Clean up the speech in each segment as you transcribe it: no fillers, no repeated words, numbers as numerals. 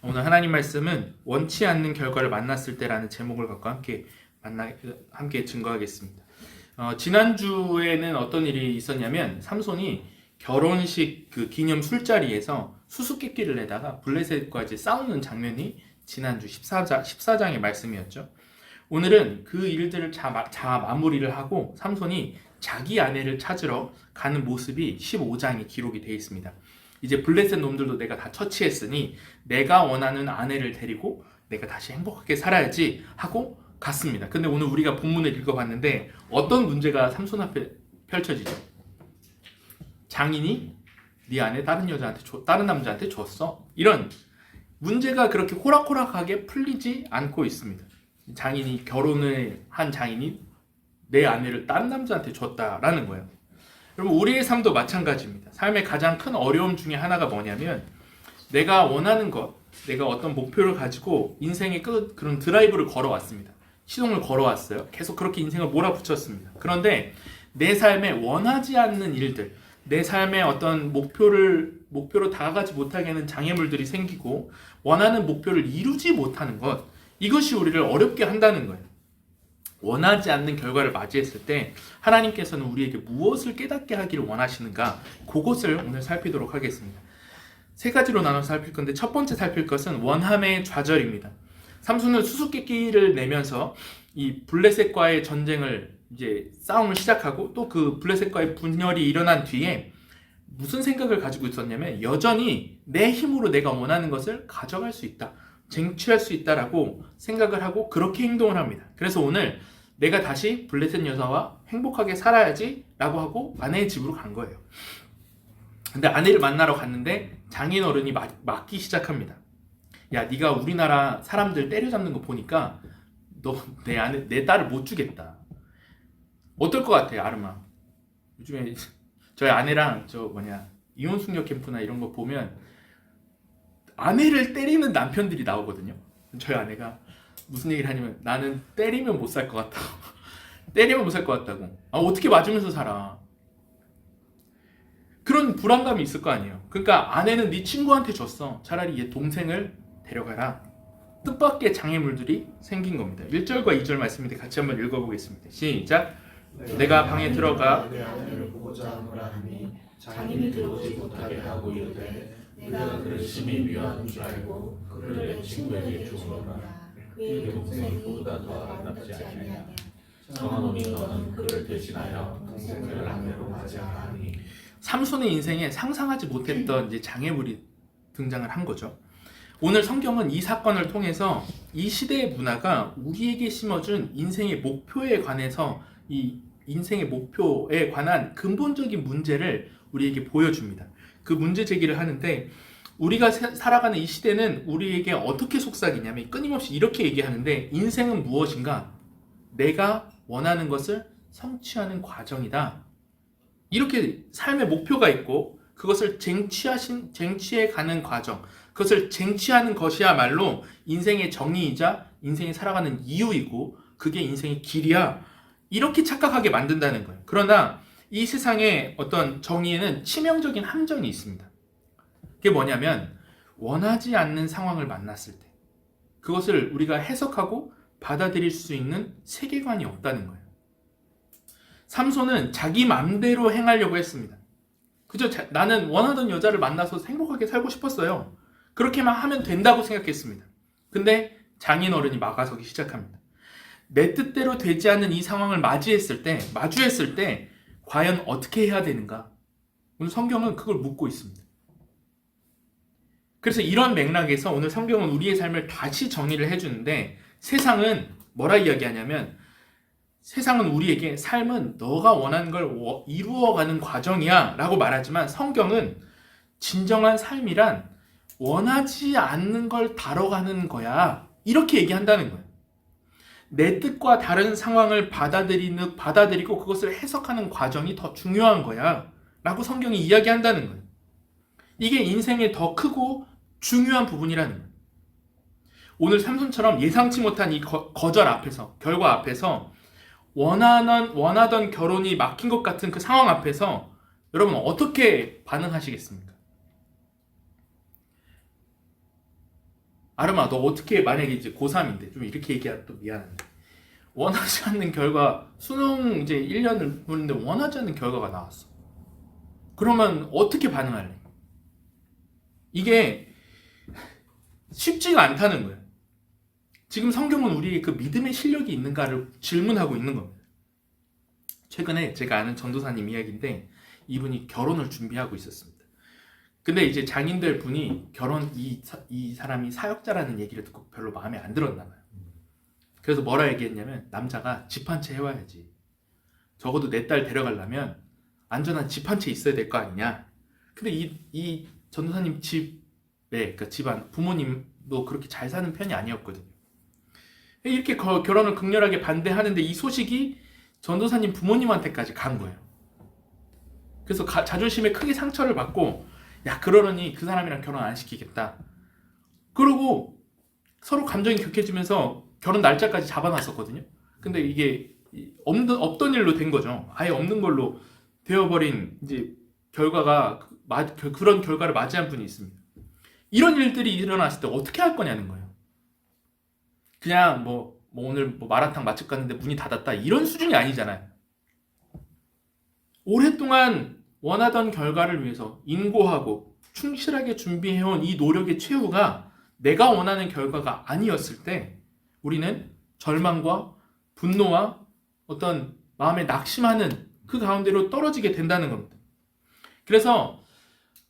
오늘 하나님 말씀은 원치 않는 결과를 만났을 때라는 제목을 갖고 함께 증거하겠습니다. 지난주에는 어떤 일이 있었냐면 삼손이 결혼식 그 기념 술자리에서 수수께끼를 내다가 블레셋과 이제 싸우는 장면이 지난주 14장의 말씀이었죠. 오늘은 그 일들을 마무리를 하고 삼손이 자기 아내를 찾으러 가는 모습이 15장에 기록이 되어 있습니다. 이제 블레셋 놈들도 내가 다 처치했으니 내가 원하는 아내를 데리고 내가 다시 행복하게 살아야지 하고 갔습니다. 근데 오늘 우리가 본문을 읽어봤는데 어떤 문제가 삼손 앞에 펼쳐지죠? 장인이 네 아내 다른 남자한테 줬어. 이런 문제가 그렇게 호락호락하게 풀리지 않고 있습니다. 결혼을 한 장인이 내 아내를 다른 남자한테 줬다라는 거예요. 여러분, 우리의 삶도 마찬가지입니다. 삶의 가장 큰 어려움 중에 하나가 뭐냐면 내가 원하는 것, 내가 어떤 목표를 가지고 인생의 그런 드라이브를 걸어왔습니다. 시동을 걸어왔어요. 계속 그렇게 인생을 몰아붙였습니다. 그런데 내 삶에 원하지 않는 일들, 내 삶의 어떤 목표로 다가가지 못하게 하는 장애물들이 생기고 원하는 목표를 이루지 못하는 것, 이것이 우리를 어렵게 한다는 거예요. 원하지 않는 결과를 맞이했을 때 하나님께서는 우리에게 무엇을 깨닫게 하기를 원하시는가, 그것을 오늘 살피도록 하겠습니다. 세 가지로 나눠서 살필 건데 첫 번째 살필 것은 원함의 좌절입니다. 삼손은 수수께끼를 내면서 이 블레셋과의 전쟁을 이제 싸움을 시작하고 또 그 블레셋과의 분열이 일어난 뒤에 무슨 생각을 가지고 있었냐면 여전히 내 힘으로 내가 원하는 것을 가져갈 수 있다, 쟁취할 수 있다라고 생각을 하고 그렇게 행동을 합니다. 그래서 오늘 내가 다시 블레셋 여자와 행복하게 살아야지 라고 하고 아내의 집으로 간 거예요. 근데 아내를 만나러 갔는데 장인 어른이 맞기 시작합니다. 야, 네가 우리나라 사람들 때려잡는 거 보니까 너 내 딸을 못 주겠다. 어떨 것 같아, 아르마? 요즘에 저희 아내랑 이혼 숙녀 캠프나 이런 거 보면 아내를 때리는 남편들이 나오거든요. 저희 아내가 무슨 얘기를 하냐면 나는 때리면 못 살 것 같다고. 때리면 못 살 것 같다고. 어떻게 맞으면서 살아? 그런 불안감이 있을 거 아니에요. 그러니까 아내는 네 친구한테 줬어. 차라리 얘 동생을 데려가라. 뜻밖의 장애물들이 생긴 겁니다. 1절과 2절 말씀인데 같이 한번 읽어보겠습니다. 시작. 내가 방에 들어가 내 아내를 보고자 하노라 하니 장인이 들어오지 못하게 하고 이르되 내가 그를 심히 미워하는 줄 알고 그를 내 친구에게 주노라. 그의 동생이 그보다 더 아름답지 아니하냐. 정하노니 너는 그를 대신하여 동생을 아내로 맞이하라 하니. 삼손의 인생에 상상하지 못했던 이제 장애물이 등장을 한 거죠. 오늘 성경은 이 사건을 통해서 이 시대의 문화가 우리에게 심어준 인생의 목표에 관해서 이 인생의 목표에 관한 근본적인 문제를 우리에게 보여줍니다. 그 문제 제기를 하는데 우리가 살아가는 이 시대는 우리에게 어떻게 속삭이냐면 끊임없이 이렇게 얘기하는데 인생은 무엇인가? 내가 원하는 것을 성취하는 과정이다. 이렇게 삶의 목표가 있고 그것을 쟁취해 가는 과정, 그것을 쟁취하는 것이야말로 인생의 정의이자 인생이 살아가는 이유이고 그게 인생의 길이야. 이렇게 착각하게 만든다는 거예요. 그러나 이 세상의 어떤 정의에는 치명적인 함정이 있습니다. 그게 뭐냐면 원하지 않는 상황을 만났을 때 그것을 우리가 해석하고 받아들일 수 있는 세계관이 없다는 거예요. 삼손은 자기 맘대로 행하려고 했습니다. 그저 나는 원하던 여자를 만나서 행복하게 살고 싶었어요. 그렇게만 하면 된다고 생각했습니다. 근데 장인 어른이 막아서기 시작합니다. 내 뜻대로 되지 않는 이 상황을 마주했을 때 과연 어떻게 해야 되는가? 오늘 성경은 그걸 묻고 있습니다. 그래서 이런 맥락에서 오늘 성경은 우리의 삶을 다시 정의를 해주는데 세상은 뭐라 이야기하냐면 세상은 우리에게 삶은 너가 원하는 걸 이루어가는 과정이야 라고 말하지만 성경은 진정한 삶이란 원하지 않는 걸 다뤄가는 거야 이렇게 얘기한다는 거예요. 내 뜻과 다른 상황을 받아들이고 그것을 해석하는 과정이 더 중요한 거야 라고 성경이 이야기한다는 거예요. 이게 인생의 더 크고 중요한 부분이라는 거예요. 오늘 삼손처럼 예상치 못한 이 거절 앞에서, 결과 앞에서 원하던 결혼이 막힌 것 같은 그 상황 앞에서 여러분 어떻게 반응하시겠습니까? 아름아, 너 어떻게, 만약에 이제 고3인데, 좀 이렇게 얘기하면 또 미안한데, 원하지 않는 결과, 수능 이제 1년을 보는데 원하지 않는 결과가 나왔어. 그러면 어떻게 반응할래? 이게 쉽지가 않다는 거예요. 지금 성경은 우리의 그 믿음의 실력이 있는가를 질문하고 있는 겁니다. 최근에 제가 아는 전도사님 이야기인데, 이분이 결혼을 준비하고 있었습니다. 근데 이제 장인들 분이 이 사람이 사역자라는 얘기를 듣고 별로 마음에 안 들었나 봐요. 그래서 뭐라 얘기했냐면, 남자가 집 한 채 해와야지. 적어도 내 딸 데려가려면 안전한 집 한 채 있어야 될 거 아니냐. 근데 이 전도사님 집에, 그러니까 집안 부모님도 그렇게 잘 사는 편이 아니었거든요. 이렇게 결혼을 극렬하게 반대하는데 이 소식이 전도사님 부모님한테까지 간 거예요. 그래서 자존심에 크게 상처를 받고, 야, 그러려니 그 사람이랑 결혼 안 시키겠다. 그러고 서로 감정이 격해지면서 결혼 날짜까지 잡아놨었거든요. 근데 이게 없던 일로 된 거죠. 아예 없는 걸로 되어버린 이제 결과가, 그런 결과를 맞이한 분이 있습니다. 이런 일들이 일어났을 때 어떻게 할 거냐는 거예요. 그냥 오늘 마라탕 맛집 갔는데 문이 닫았다, 이런 수준이 아니잖아요. 오랫동안 원하던 결과를 위해서 인고하고 충실하게 준비해온 이 노력의 최후가 내가 원하는 결과가 아니었을 때 우리는 절망과 분노와 어떤 마음에 낙심하는 그 가운데로 떨어지게 된다는 겁니다. 그래서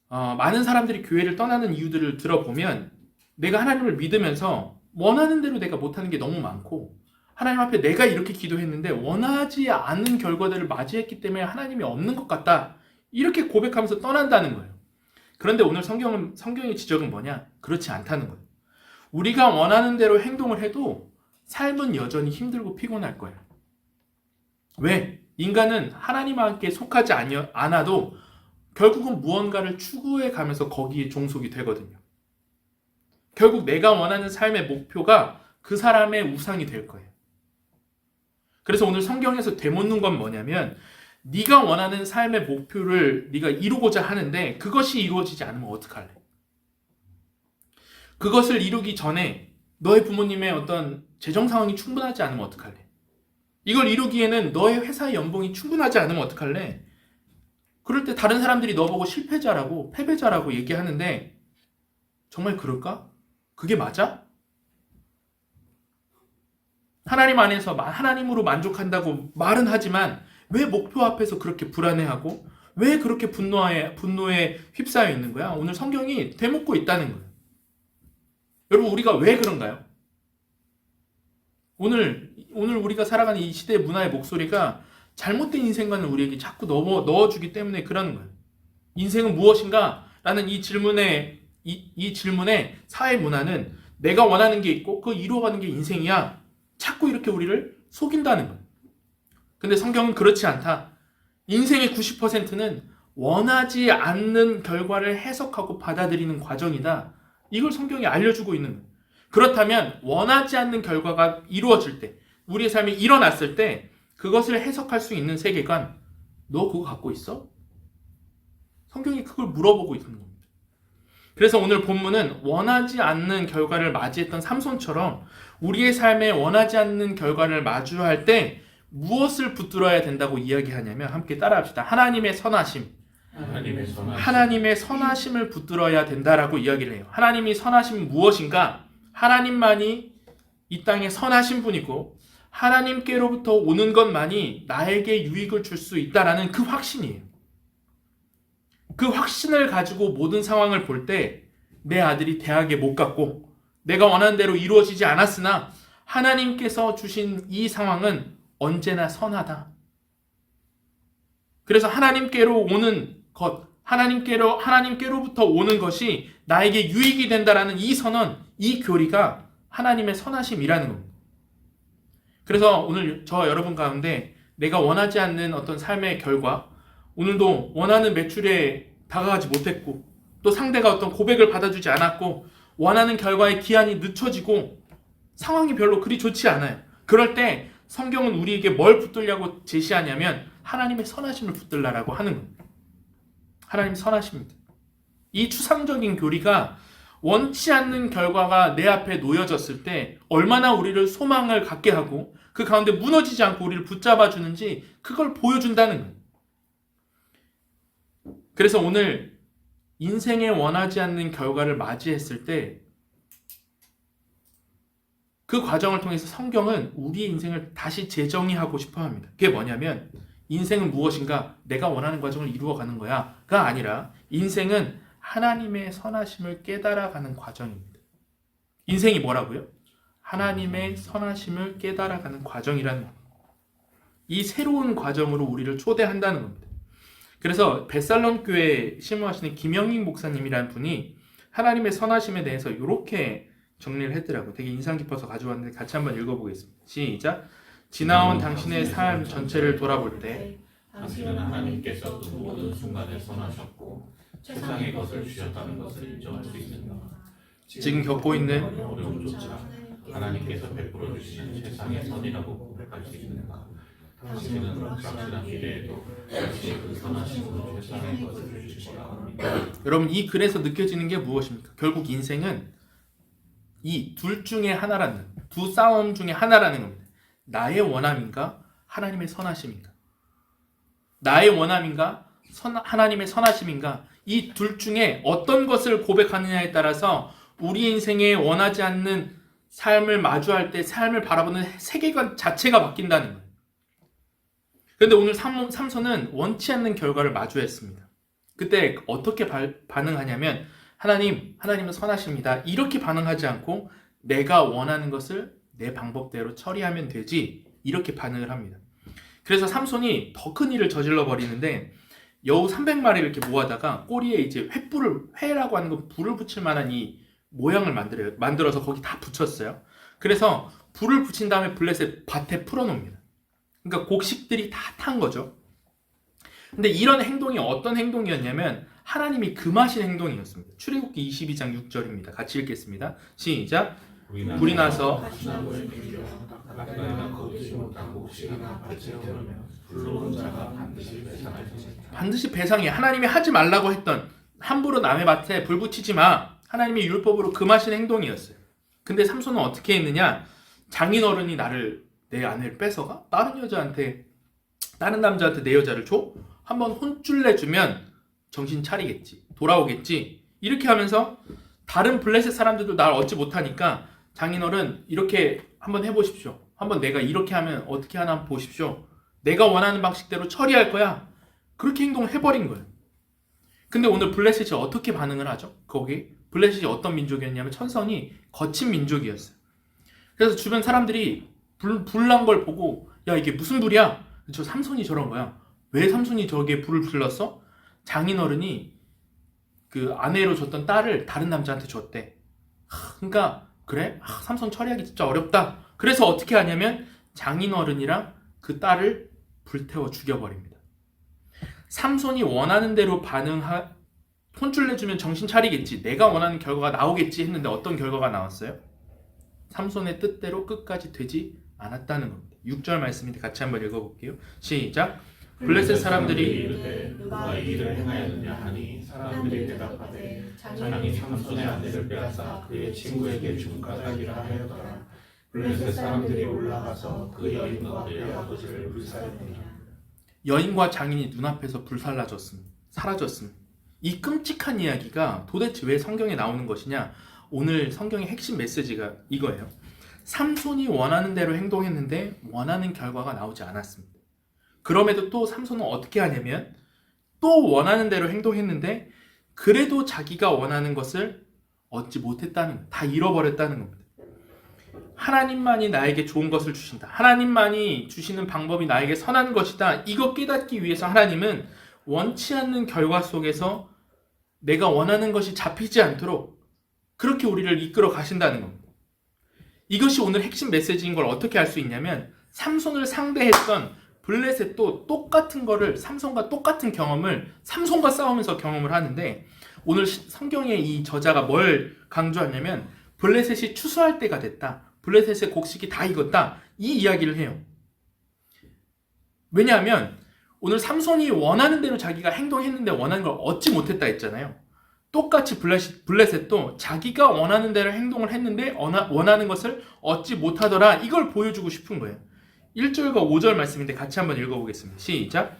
많은 사람들이 교회를 떠나는 이유들을 들어보면, 내가 하나님을 믿으면서 원하는 대로 내가 못하는 게 너무 많고, 하나님 앞에 내가 이렇게 기도했는데 원하지 않는 결과들을 맞이했기 때문에 하나님이 없는 것 같다, 이렇게 고백하면서 떠난다는 거예요. 그런데 오늘 성경의 지적은 뭐냐? 그렇지 않다는 거예요. 우리가 원하는 대로 행동을 해도 삶은 여전히 힘들고 피곤할 거예요. 왜? 인간은 하나님과 함께 속하지 않아도 결국은 무언가를 추구해 가면서 거기에 종속이 되거든요. 결국 내가 원하는 삶의 목표가 그 사람의 우상이 될 거예요. 그래서 오늘 성경에서 되묻는 건 뭐냐면, 네가 원하는 삶의 목표를 네가 이루고자 하는데 그것이 이루어지지 않으면 어떡할래? 그것을 이루기 전에 너의 부모님의 어떤 재정 상황이 충분하지 않으면 어떡할래? 이걸 이루기에는 너의 회사의 연봉이 충분하지 않으면 어떡할래? 그럴 때 다른 사람들이 너보고 실패자라고, 패배자라고 얘기하는데 정말 그럴까? 그게 맞아? 하나님 안에서 하나님으로 만족한다고 말은 하지만 왜 목표 앞에서 그렇게 불안해하고 왜 그렇게 분노에 휩싸여 있는 거야? 오늘 성경이 되묻고 있다는 거예요. 여러분, 우리가 왜 그런가요? 오늘 우리가 살아가는 이 시대의 문화의 목소리가 잘못된 인생관을 우리에게 자꾸 넣어주기 때문에 그러는 거예요. 인생은 무엇인가? 라는 이 질문에 사회 문화는 내가 원하는 게 있고 그거 이루어가는 게 인생이야, 자꾸 이렇게 우리를 속인다는 거예요. 근데 성경은 그렇지 않다. 인생의 90%는 원하지 않는 결과를 해석하고 받아들이는 과정이다. 이걸 성경이 알려주고 있는 거예요. 그렇다면 원하지 않는 결과가 이루어질 때, 우리의 삶이 일어났을 때 그것을 해석할 수 있는 세계관, 너 그거 갖고 있어? 성경이 그걸 물어보고 있는 겁니다. 그래서 오늘 본문은 원하지 않는 결과를 맞이했던 삼손처럼 우리의 삶에 원하지 않는 결과를 마주할 때 무엇을 붙들어야 된다고 이야기하냐면, 함께 따라합시다. 하나님의 선하심. 하나님의 선하심을 붙들어야 된다라고 이야기를 해요. 하나님이 선하심은 무엇인가? 하나님만이 이 땅에 선하신 분이고 하나님께로부터 오는 것만이 나에게 유익을 줄 수 있다라는 그 확신이에요. 그 확신을 가지고 모든 상황을 볼 때 내 아들이 대학에 못 갔고 내가 원하는 대로 이루어지지 않았으나 하나님께서 주신 이 상황은 언제나 선하다. 그래서 하나님께로 오는 것, 하나님께로부터 오는 것이 나에게 유익이 된다라는 이 선언, 이 교리가 하나님의 선하심이라는 겁니다. 그래서 오늘 저 여러분 가운데 내가 원하지 않는 어떤 삶의 결과, 오늘도 원하는 매출에 다가가지 못했고 또 상대가 어떤 고백을 받아주지 않았고 원하는 결과의 기한이 늦춰지고 상황이 별로 그리 좋지 않아요. 그럴 때 성경은 우리에게 뭘 붙들려고 제시하냐면 하나님의 선하심을 붙들라라고 하는 겁니다. 하나님 선하십니다. 이 추상적인 교리가 원치 않는 결과가 내 앞에 놓여졌을 때 얼마나 우리를 소망을 갖게 하고 그 가운데 무너지지 않고 우리를 붙잡아 주는지 그걸 보여준다는 거예요. 그래서 오늘 인생에 원하지 않는 결과를 맞이했을 때 그 과정을 통해서 성경은 우리의 인생을 다시 재정의하고 싶어 합니다. 그게 뭐냐면 인생은 무엇인가? 내가 원하는 과정을 이루어가는 거야가 아니라 인생은 하나님의 선하심을 깨달아가는 과정입니다. 인생이 뭐라고요? 하나님의 선하심을 깨달아가는 과정이라는 겁니다. 이 새로운 과정으로 우리를 초대한다는 겁니다. 그래서 벳살론 교회에 심무하시는 김영익 목사님이라는 분이 하나님의 선하심에 대해서 이렇게 정리를 했더라고요. 되게 인상 깊어서 가져왔는데 같이 한번 읽어보겠습니다. 시작. 지나온 당신의 삶 전체를 돌아볼 때 당신은 하나님께서 그 모든 순간에 선하셨고 세상의 것을 주셨다는 것을 인정할 수 있는가? 지금 겪고 있는 어려움조차 하나님께서 베풀어 주시는 세상의 선이라고 고백할 수 있는가? 당신은 불확실한 미래에도 역시 그 선하심으로 세상의 것을 주실 거라 합니다. 여러분 이 글에서 느껴지는 게 무엇입니까? 결국 인생은 이 둘 중에 하나라는 두 싸움 중에 하나라는 겁니다. 나의 원함인가? 하나님의 선하심인가? 나의 원함인가? 하나님의 선하심인가? 이 둘 중에 어떤 것을 고백하느냐에 따라서 우리 인생에 원하지 않는 삶을 마주할 때 삶을 바라보는 세계관 자체가 바뀐다는 거예요. 그런데 오늘 삼손은 원치 않는 결과를 마주했습니다. 그때 어떻게 반응하냐면 하나님은 선하십니다. 이렇게 반응하지 않고 내가 원하는 것을 내 방법대로 처리하면 되지 이렇게 반응을 합니다. 그래서 삼손이 더 큰 일을 저질러 버리는데 여우 300마리를 이렇게 모아다가 꼬리에 이제 회라고 하는 건 불을 붙일 만한 이 모양을 만들어서 거기 다 붙였어요. 그래서 불을 붙인 다음에 블레셋 밭에 풀어놓습니다. 그러니까 곡식들이 다 탄 거죠. 근데 이런 행동이 어떤 행동이었냐면 하나님이 금하신 행동이었습니다. 출애굽기 22장 6절입니다. 같이 읽겠습니다. 시작. 불이 나서 반드시 배상해. 하나님이 하지 말라고 했던 함부로 남의 밭에 불 붙이지 마. 하나님의 율법으로 금하신 행동이었어요. 근데 삼손은 어떻게 했느냐? 장인어른이 내 아내를 뺏어가? 다른 남자한테 내 여자를 줘? 한번 혼쭐 내주면 정신 차리겠지. 돌아오겠지. 이렇게 하면서 다른 블레셋 사람들도 날 얻지 못하니까 장인어른 이렇게 한번 해보십시오. 한번 내가 이렇게 하면 어떻게 하나 한번 보십시오. 내가 원하는 방식대로 처리할 거야. 그렇게 행동을 해버린 거예요. 근데 오늘 블레셋이 어떻게 반응을 하죠? 거기 블레셋이 어떤 민족이었냐면 천성이 거친 민족이었어요. 그래서 주변 사람들이 불난 걸 보고 야 이게 무슨 불이야? 저 삼손이 저런 거야. 왜 삼손이 저기에 불을 불렀어? 장인어른이 그 아내로 줬던 딸을 다른 남자한테 줬대. 그러니까 그래? 삼손 처리하기 진짜 어렵다. 그래서 어떻게 하냐면 장인어른이랑 그 딸을 불태워 죽여버립니다. 삼손이 원하는 대로 혼쭐 내주면 정신 차리겠지. 내가 원하는 결과가 나오겠지 했는데 어떤 결과가 나왔어요? 삼손의 뜻대로 끝까지 되지 않았다는 겁니다. 6절 말씀인데 같이 한번 읽어볼게요. 시작. 블레셋 사람들이 이르되 누가 이 일을 행하였느냐 하니 사람들이 대답하되 장인이 삼손의 아내를 빼앗아 그의 친구에게 준 까닭이라 하였더라. 블레셋 사람들이 올라가서 그 여인과 그의 아버지를 불살르니라. 여인과 장인이 눈앞에서 사라졌습니다. 이 끔찍한 이야기가 도대체 왜 성경에 나오는 것이냐? 오늘 성경의 핵심 메시지가 이거예요. 삼손이 원하는 대로 행동했는데 원하는 결과가 나오지 않았습니다. 그럼에도 또 삼손은 어떻게 하냐면 또 원하는 대로 행동했는데 그래도 자기가 원하는 것을 얻지 못했다는 거예요. 다 잃어버렸다는 겁니다. 하나님만이 나에게 좋은 것을 주신다. 하나님만이 주시는 방법이 나에게 선한 것이다. 이거 깨닫기 위해서 하나님은 원치 않는 결과 속에서 내가 원하는 것이 잡히지 않도록 그렇게 우리를 이끌어 가신다는 겁니다. 이것이 오늘 핵심 메시지인 걸 어떻게 알 수 있냐면 삼손을 상대했던 블레셋도 똑같은 거를 삼손과 똑같은 경험을 삼손과 싸우면서 경험을 하는데 오늘 성경의 이 저자가 뭘 강조하냐면 블레셋이 추수할 때가 됐다. 블레셋의 곡식이 다 익었다. 이 이야기를 해요. 왜냐하면 오늘 삼손이 원하는 대로 자기가 행동했는데 원하는 걸 얻지 못했다 했잖아요. 똑같이 블레셋도 자기가 원하는 대로 행동을 했는데 원하는 것을 얻지 못하더라. 이걸 보여주고 싶은 거예요. 1절과 5절 말씀인데 같이 한번 읽어보겠습니다. 시작.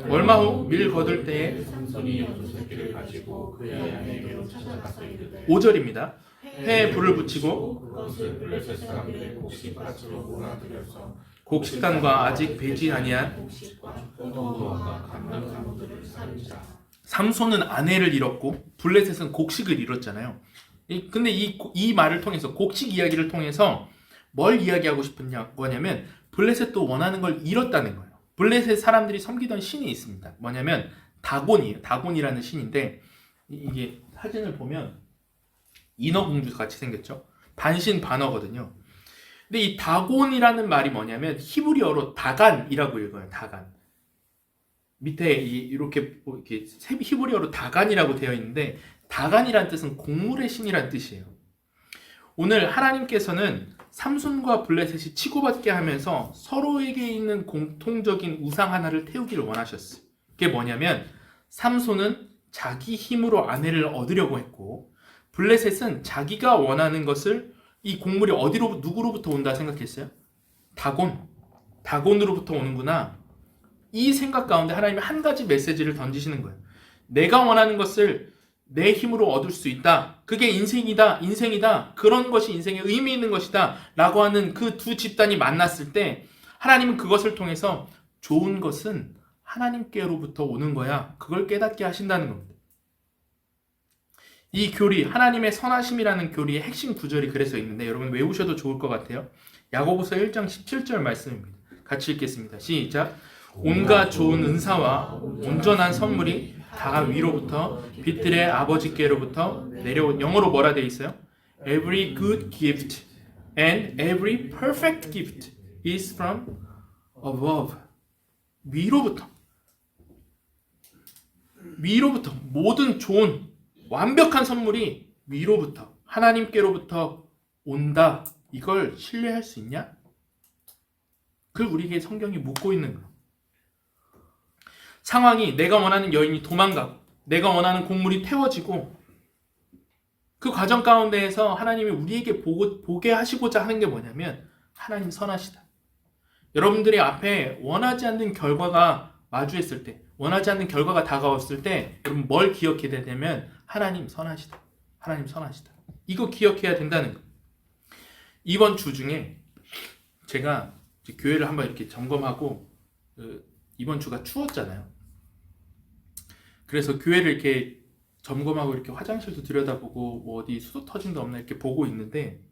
얼마 후 밀 거둘 때에 삼손이 여두 새끼를 가지고 그의 아내에게로 찾아가서 이르되 5절입니다. 회에 불을 붙이고 그것을 블레셋 사람들의 곡식밭으로 몰아들여서 곡식단과 아직 배지 아니한 곡식과 포도주와 감람나무들을 살리자. 삼손은 아내를 잃었고 블레셋은 곡식을 잃었잖아요. 근데 이 말을 통해서 곡식 이야기를 통해서 뭘 이야기하고 싶은 거냐면 블레셋도 원하는 걸 잃었다는 거예요. 블레셋 사람들이 섬기던 신이 있습니다. 뭐냐면 다곤이에요. 다곤이라는 신인데 이게 사진을 보면 인어공주 같이 생겼죠. 반신반어거든요. 근데 이 다곤이라는 말이 뭐냐면 히브리어로 다간이라고 읽어요. 다간. 밑에 이렇게 히브리어로 다간이라고 되어 있는데 다간이란 뜻은 곡물의 신이란 뜻이에요. 오늘 하나님께서는 삼손과 블레셋이 치고받게 하면서 서로에게 있는 공통적인 우상 하나를 태우기를 원하셨어요. 그게 뭐냐면 삼손은 자기 힘으로 아내를 얻으려고 했고 블레셋은 자기가 원하는 것을 이 곡물이 누구로부터 온다 생각했어요? 다곤으로부터 오는구나. 이 생각 가운데 하나님이 한 가지 메시지를 던지시는 거예요. 내가 원하는 것을 내 힘으로 얻을 수 있다. 그게 인생이다. 그런 것이 인생에 의미 있는 것이다. 라고 하는 그 두 집단이 만났을 때 하나님은 그것을 통해서 좋은 것은 하나님께로부터 오는 거야. 그걸 깨닫게 하신다는 겁니다. 이 교리, 하나님의 선하심이라는 교리의 핵심 구절이 그래서 있는데 여러분 외우셔도 좋을 것 같아요. 야고보서 1장 17절 말씀입니다. 같이 읽겠습니다. 시작. 온갖 좋은 은사와 온전한 선물이 다 위로부터 빛들의 아버지께로부터 내려온 영어로 뭐라 되어 있어요? Every good gift and every perfect gift is from above. 위로부터 모든 좋은 완벽한 선물이 위로부터 하나님께로부터 온다. 이걸 신뢰할 수 있냐? 그걸 우리에게 성경이 묻고 있는 거예요. 상황이 내가 원하는 여인이 도망가고 내가 원하는 곡물이 태워지고 그 과정 가운데에서 하나님이 우리에게 보게 하시고자 하는 게 뭐냐면 하나님 선하시다. 여러분들이 앞에 원하지 않는 결과가 마주했을 때 원하지 않는 결과가 다가왔을 때 여러분 뭘 기억해야 되냐면 하나님 선하시다. 하나님 선하시다. 이거 기억해야 된다는 거예요. 이번 주 중에 제가 교회를 한번 이렇게 점검하고 이번 주가 추웠잖아요. 그래서 교회를 이렇게 점검하고 이렇게 화장실도 들여다보고 뭐 어디 수도 터진 데 없나 이렇게 보고 있는데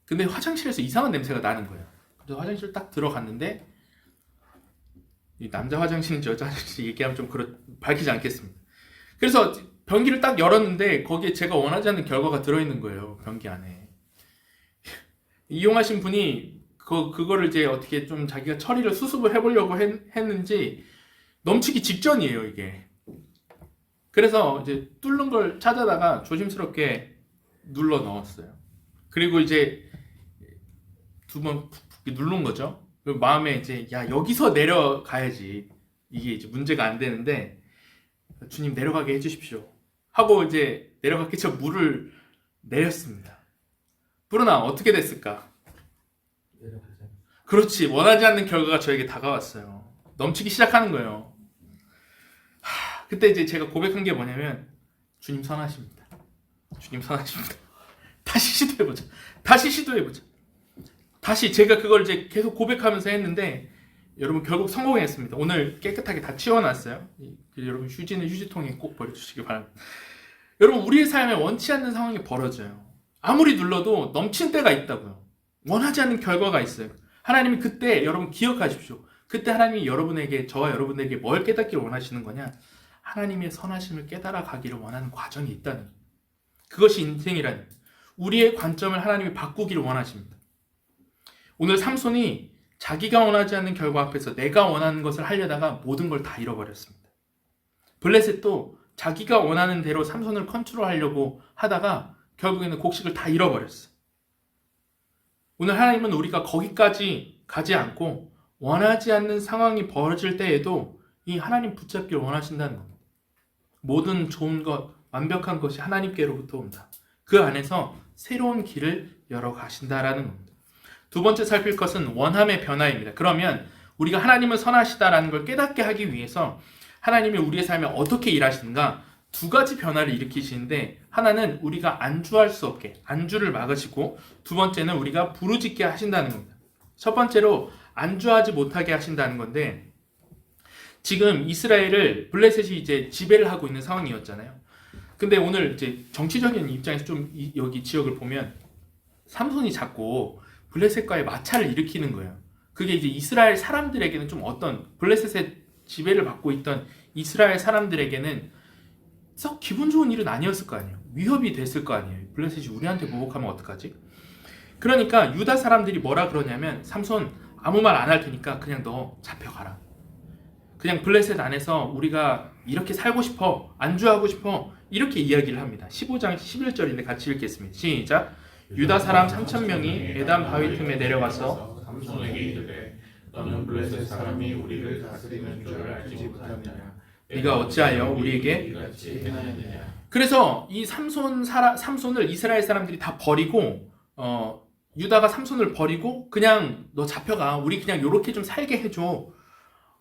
근데 화장실에서 이상한 냄새가 나는 거예요. 그래서 화장실 딱 들어갔는데 이 남자 화장실인지 여자 화장실인지 얘기하면 좀 밝히지 않겠습니다. 그래서 변기를 딱 열었는데 거기에 제가 원하지 않는 결과가 들어있는 거예요. 변기 안에. 이용하신 분이 그거를 이제 어떻게 좀 자기가 처리를 수습을 해보려고 했는지 넘치기 직전이에요, 이게. 그래서 이제 뚫는 걸 찾아다가 조심스럽게 눌러 넣었어요. 그리고 이제 두 번 푹 누른 거죠. 그리고 마음에 이제 야 여기서 내려가야지 이게 이제 문제가 안 되는데 주님 내려가게 해주십시오 하고 이제 내려가기 전 물을 내렸습니다. 불어나 어떻게 됐을까? 그렇지, 원하지 않는 결과가 저에게 다가왔어요. 넘치기 시작하는 거예요. 그때 이제 제가 고백한 게 뭐냐면 주님 선하십니다. 주님 선하십니다. 다시 시도해보자. 다시 제가 그걸 이제 계속 고백하면서 했는데 여러분 결국 성공했습니다. 오늘 깨끗하게 다 치워놨어요. 여러분 휴지는 휴지통에 꼭 버려주시기 바랍니다. 여러분 우리의 삶에 원치 않는 상황이 벌어져요. 아무리 눌러도 넘친 때가 있다고요. 원하지 않는 결과가 있어요. 하나님이 그때 여러분 기억하십시오. 그때 하나님이 저와 여러분에게 뭘 깨닫기를 원하시는 거냐? 하나님의 선하심을 깨달아 가기를 원하는 과정이 있다는 거예요. 그것이 인생이라는 거예요. 우리의 관점을 하나님이 바꾸기를 원하십니다. 오늘 삼손이 자기가 원하지 않는 결과 앞에서 내가 원하는 것을 하려다가 모든 걸 다 잃어버렸습니다. 블레셋도 자기가 원하는 대로 삼손을 컨트롤하려고 하다가 결국에는 곡식을 다 잃어버렸어요. 오늘 하나님은 우리가 거기까지 가지 않고 원하지 않는 상황이 벌어질 때에도 이 하나님 붙잡기를 원하신다는 겁니다. 모든 좋은 것, 완벽한 것이 하나님께로부터 온다. 그 안에서 새로운 길을 열어 가신다라는 겁니다. 두 번째 살필 것은 원함의 변화입니다. 그러면 우리가 하나님은 선하시다라는 걸 깨닫게 하기 위해서 하나님이 우리의 삶에 어떻게 일하시는가 두 가지 변화를 일으키시는데, 하나는 우리가 안주할 수 없게 안주를 막으시고, 두 번째는 우리가 부르짖게 하신다는 겁니다. 첫 번째로 안주하지 못하게 하신다는 건데, 지금 이스라엘을 블레셋이 이제 지배를 하고 있는 상황이었잖아요. 근데 오늘 이제 정치적인 입장에서 좀 여기 지역을 보면 삼손이 자꾸 블레셋과의 마찰을 일으키는 거예요. 그게 이제 이스라엘 사람들에게는 좀 어떤 블레셋의 지배를 받고 있던 이스라엘 사람들에게는 썩 기분 좋은 일은 아니었을 거 아니에요. 위협이 됐을 거 아니에요. 블레셋이 우리한테 보복하면 어떡하지? 그러니까 유다 사람들이 뭐라 그러냐면, 삼손 아무 말 안 할 테니까 그냥 너 잡혀가라. 그냥 블레셋 안에서 우리가 이렇게 살고 싶어, 안주하고 싶어, 이렇게 이야기를 합니다. 15장 11절인데 같이 읽겠습니다. 시작. 유다 사람 3,000명이 에담 바위 틈에 내려가서 삼손에게 이르되 너는 블레셋 사람이 우리를 다스리는 줄 알지 못하느냐? 네가 어찌하여 우리에게 이같이 행하느냐? 그래서 이 삼손을 이스라엘 사람들이 다 버리고, 유다가 삼손을 버리고 그냥 너 잡혀가, 우리 그냥 요렇게 좀 살게 해줘,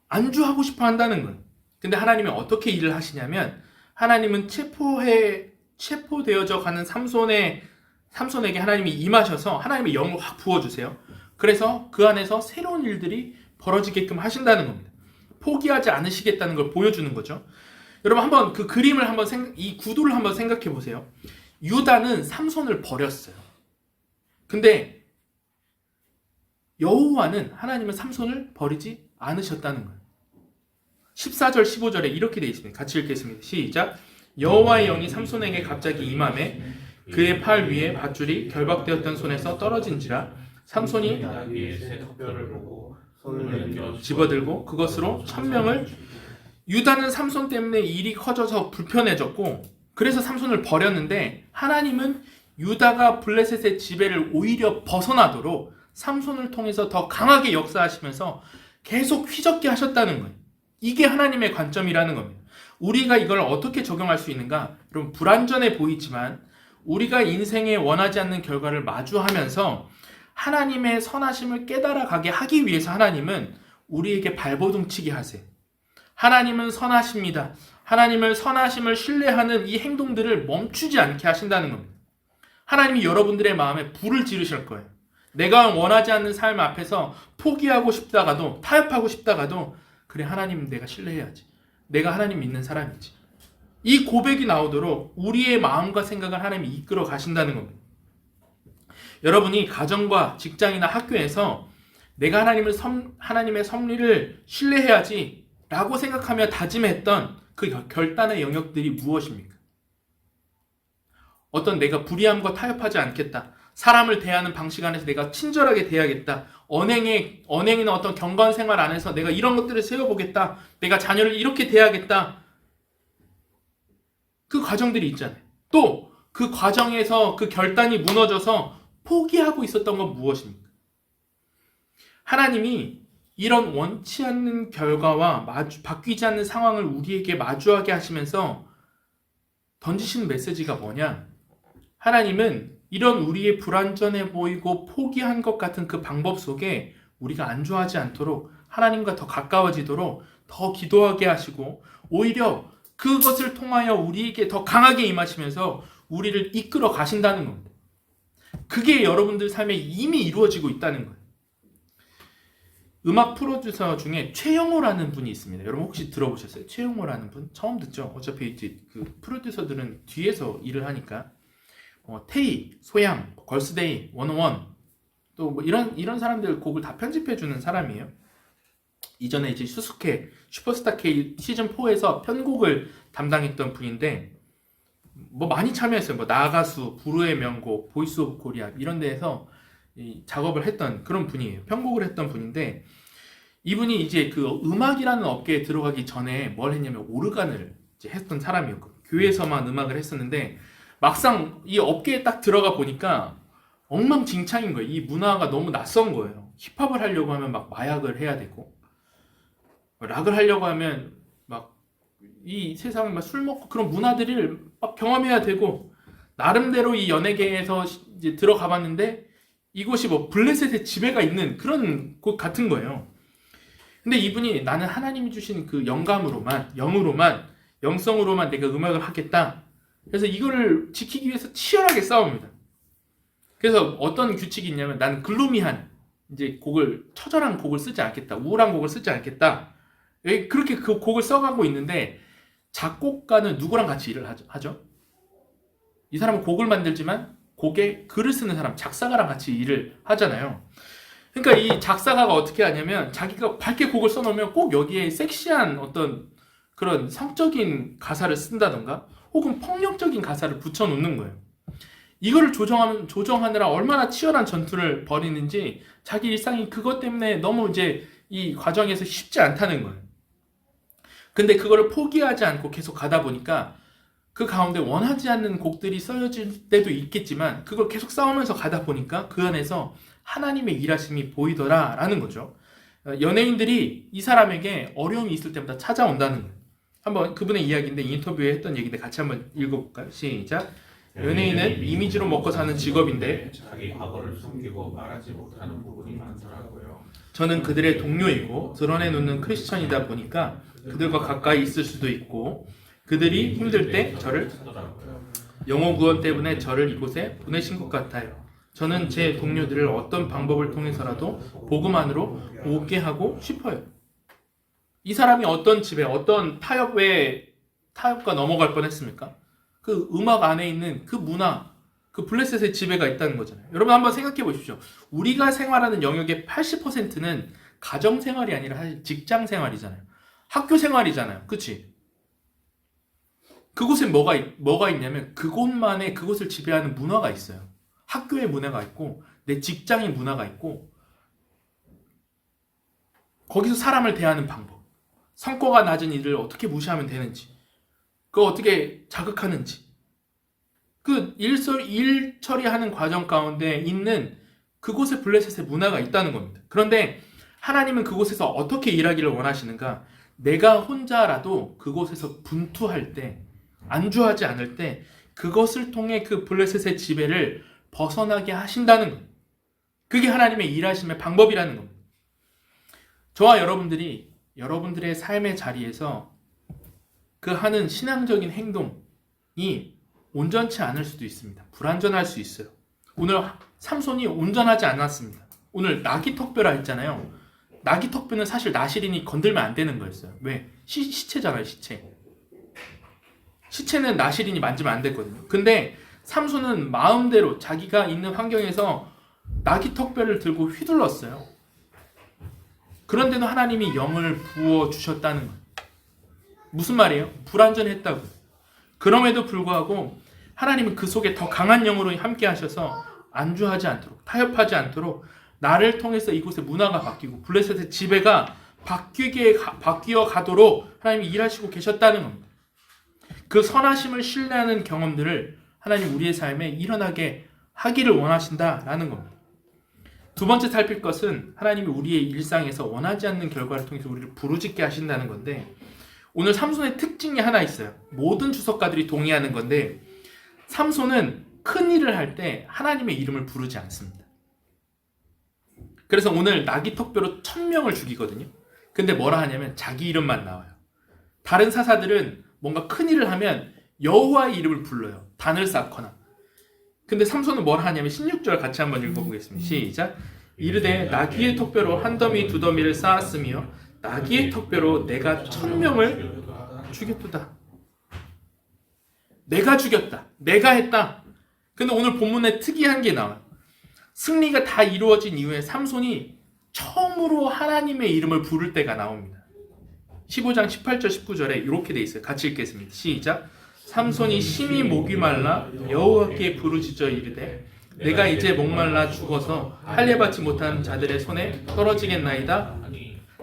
안주하고 싶어 한다는 거예요. 근데 하나님이 어떻게 일을 하시냐면, 하나님은 체포되어져 가는 삼손에게 하나님이 임하셔서 하나님의 영을 확 부어주세요. 그래서 그 안에서 새로운 일들이 벌어지게끔 하신다는 겁니다. 포기하지 않으시겠다는 걸 보여주는 거죠. 여러분 한번 그 그림을 이 구도를 한번 생각해 보세요. 유다는 삼손을 버렸어요. 근데 여호와는, 하나님은 삼손을 버리지 않으셨다는 거예요. 14절 15절에 이렇게 되어 있습니다. 같이 읽겠습니다. 시작. 여호와의 영이 삼손에게 갑자기 임하매 그의 팔 위에 밧줄이 결박되었던 손에서 떨어진지라 삼손이 나귀의 새 턱뼈를 보고 손을 집어들고 그것으로 1,000명을. 유다는 삼손 때문에 일이 커져서 불편해졌고 그래서 삼손을 버렸는데, 하나님은 유다가 블레셋의 지배를 오히려 벗어나도록 삼손을 통해서 더 강하게 역사하시면서 계속 휘젓게 하셨다는 거예요. 이게 하나님의 관점이라는 겁니다. 우리가 이걸 어떻게 적용할 수 있는가? 여러분, 불완전해 보이지만 우리가 인생에 원하지 않는 결과를 마주하면서 하나님의 선하심을 깨달아가게 하기 위해서 하나님은 우리에게 발버둥 치게 하세요. 하나님은 선하십니다. 하나님을 선하심을 신뢰하는 이 행동들을 멈추지 않게 하신다는 겁니다. 하나님이 여러분들의 마음에 불을 지르실 거예요. 내가 원하지 않는 삶 앞에서 포기하고 싶다가도, 타협하고 싶다가도, 그래, 하나님 내가 신뢰해야지, 내가 하나님 믿는 사람이지, 이 고백이 나오도록 우리의 마음과 생각을 하나님이 이끌어 가신다는 겁니다. 여러분이 가정과 직장이나 학교에서 내가 하나님의 섭리를 신뢰해야지 라고 생각하며 다짐했던 그 결단의 영역들이 무엇입니까? 어떤 내가 불의함과 타협하지 않겠다, 사람을 대하는 방식 안에서 내가 친절하게 대하겠다, 언행이나 어떤 경건 생활 안에서 내가 이런 것들을 세워보겠다, 내가 자녀를 이렇게 대하겠다, 그 과정들이 있잖아요. 또 그 과정에서 그 결단이 무너져서 포기하고 있었던 건 무엇입니까? 하나님이 이런 원치 않는 결과와 바뀌지 않는 상황을 우리에게 마주하게 하시면서 던지시는 메시지가 뭐냐? 하나님은 이런 우리의 불완전해 보이고 포기한 것 같은 그 방법 속에 우리가 안주하지 않도록, 하나님과 더 가까워지도록 더 기도하게 하시고, 오히려 그것을 통하여 우리에게 더 강하게 임하시면서 우리를 이끌어 가신다는 겁니다. 그게 여러분들 삶에 이미 이루어지고 있다는 거예요. 음악 프로듀서 중에 최영호라는 분이 있습니다. 여러분 혹시 들어보셨어요? 최영호라는 분? 처음 듣죠? 어차피 이제 그 프로듀서들은 뒤에서 일을 하니까. 테이, 소양, 걸스데이, 101, 또 뭐 이런 사람들 곡을 다 편집해주는 사람이에요. 이전에 이제 슈스케, 슈퍼스타 K 시즌 4에서 편곡을 담당했던 분인데, 뭐 많이 참여했어요. 뭐 나가수, 부르의 명곡, 보이스 오브 코리아 이런 데에서 작업을 했던 그런 분이에요. 편곡을 했던 분인데, 이분이 이제 그 음악이라는 업계에 들어가기 전에 뭘 했냐면 오르간을 이제 했던 사람이었거든요. 교회에서만 음악을 했었는데 막상 이 업계에 딱 들어가 보니까 엉망진창인 거예요. 이 문화가 너무 낯선 거예요. 힙합을 하려고 하면 막 마약을 해야 되고, 락을 하려고 하면 막 이 세상에 막 술 먹고 그런 문화들을 막 경험해야 되고 나름대로 이 연예계에서 이제 들어가 봤는데 이곳이 뭐 블레셋의 지배가 있는 그런 곳 같은 거예요. 근데 이분이 나는 하나님이 주신 그 영감으로만, 영으로만, 영성으로만 내가 음악을 하겠다. 그래서 이거를 지키기 위해서 치열하게 싸웁니다. 그래서 어떤 규칙이 있냐면 나는 글루미한 이제 곡을, 처절한 곡을 쓰지 않겠다. 우울한 곡을 쓰지 않겠다. 그렇게 그 곡을 써가고 있는데 작곡가는 누구랑 같이 일을 하죠? 이 사람은 곡을 만들지만 곡에 글을 쓰는 사람, 작사가랑 같이 일을 하잖아요. 그러니까 이 작사가가 어떻게 하냐면 자기가 밝게 곡을 써놓으면 꼭 여기에 섹시한 어떤 그런 성적인 가사를 쓴다던가 혹은 폭력적인 가사를 붙여놓는 거예요. 이거를 조정하느라 얼마나 치열한 전투를 벌이는지 자기 일상이 그것 때문에 너무 이제 이 과정에서 쉽지 않다는 거예요. 근데 그거를 포기하지 않고 계속 가다 보니까 그 가운데 원하지 않는 곡들이 써질 때도 있겠지만 그걸 계속 싸우면서 가다 보니까 그 안에서 하나님의 일하심이 보이더라라는 거죠. 연예인들이 이 사람에게 어려움이 있을 때마다 찾아온다는 거예요. 한번 그분의 이야기인데 인터뷰에 했던 얘기인데 같이 한번 읽어볼까요? 시작. 연예인은 이미지로 먹고 사는 직업인데 자기 과거를 숨기고 말하지 못하는 부분이 많더라고요. 저는 그들의 동료이고 드러내놓는 크리스천이다 보니까 그들과 가까이 있을 수도 있고 그들이 힘들 때 저를 영어 구원 때문에 저를 이곳에 보내신 것 같아요. 저는 제 동료들을 어떤 방법을 통해서라도 복음 안으로 오게 하고 싶어요. 이 사람이 어떤 집에 어떤 타협과 넘어갈 뻔했습니까? 그 음악 안에 있는 그 문화, 그 블레셋의 지배가 있다는 거잖아요. 여러분 한번 생각해 보십시오. 우리가 생활하는 영역의 80%는 가정 생활이 아니라 사실 직장 생활이잖아요. 학교 생활이잖아요. 그치? 그곳에 뭐가 있냐면 그곳을 지배하는 문화가 있어요. 학교의 문화가 있고 내 직장의 문화가 있고 거기서 사람을 대하는 방법, 성과가 낮은 일을 어떻게 무시하면 되는지, 그거 어떻게 자극하는지, 그 일 처리하는 과정 가운데 있는 그곳에 블레셋의 문화가 있다는 겁니다. 그런데 하나님은 그곳에서 어떻게 일하기를 원하시는가? 내가 혼자라도 그곳에서 분투할 때, 안주하지 않을 때 그것을 통해 그 블레셋의 지배를 벗어나게 하신다는 거예요. 그게 하나님의 일하심의 방법이라는 겁니다. 저와 여러분들이 여러분들의 삶의 자리에서 그 하는 신앙적인 행동이 온전치 않을 수도 있습니다. 불완전할 수 있어요. 오늘 삼손이 온전하지 않았습니다. 오늘 나귀턱뼈라 했잖아요. 나귀턱뼈는 사실 나시린이 건들면 안 되는 거였어요. 왜? 시체잖아요, 시체. 시체는 나시린이 만지면 안 됐거든요. 근데 삼손은 마음대로 자기가 있는 환경에서 나귀턱뼈를 들고 휘둘렀어요. 그런데도 하나님이 영을 부어주셨다는 거예요. 무슨 말이에요? 불완전했다고. 그럼에도 불구하고 하나님은 그 속에 더 강한 영으로 함께 하셔서 안주하지 않도록, 타협하지 않도록 나를 통해서 이곳의 문화가 바뀌고 블레셋의 지배가 바뀌어 가도록 하나님이 일하시고 계셨다는 겁니다. 그 선하심을 신뢰하는 경험들을 하나님 우리의 삶에 일어나게 하기를 원하신다라는 겁니다. 두 번째 살필 것은 하나님이 우리의 일상에서 원하지 않는 결과를 통해서 우리를 부르짖게 하신다는 건데 오늘 삼손의 특징이 하나 있어요. 모든 주석가들이 동의하는 건데 삼손은 큰 일을 할 때 하나님의 이름을 부르지 않습니다. 그래서 오늘 나귀턱뼈로 1000명을 죽이거든요. 근데 뭐라 하냐면 자기 이름만 나와요. 다른 사사들은 뭔가 큰 일을 하면 여호와의 이름을 불러요. 단을 쌓거나. 근데 삼손은 뭐라 하냐면 16절 같이 한번 읽어보겠습니다. 시작. 이르되 나귀의 턱뼈로 한 더미 두 더미를 쌓았으며 나귀의 턱뼈로 내가 1000명을 죽였도다. 내가 죽였다. 내가 했다. 근데 오늘 본문에 특이한 게 나와요. 승리가 다 이루어진 이후에 삼손이 처음으로 하나님의 이름을 부를 때가 나옵니다. 15장 18절 19절에 이렇게 돼 있어요. 같이 읽겠습니다. 시작. 삼손이 심히 목이 말라 여호와께 부르짖어 이르되 내가 이제 목말라 죽어서 할례받지 못한 자들의 손에 떨어지겠나이다.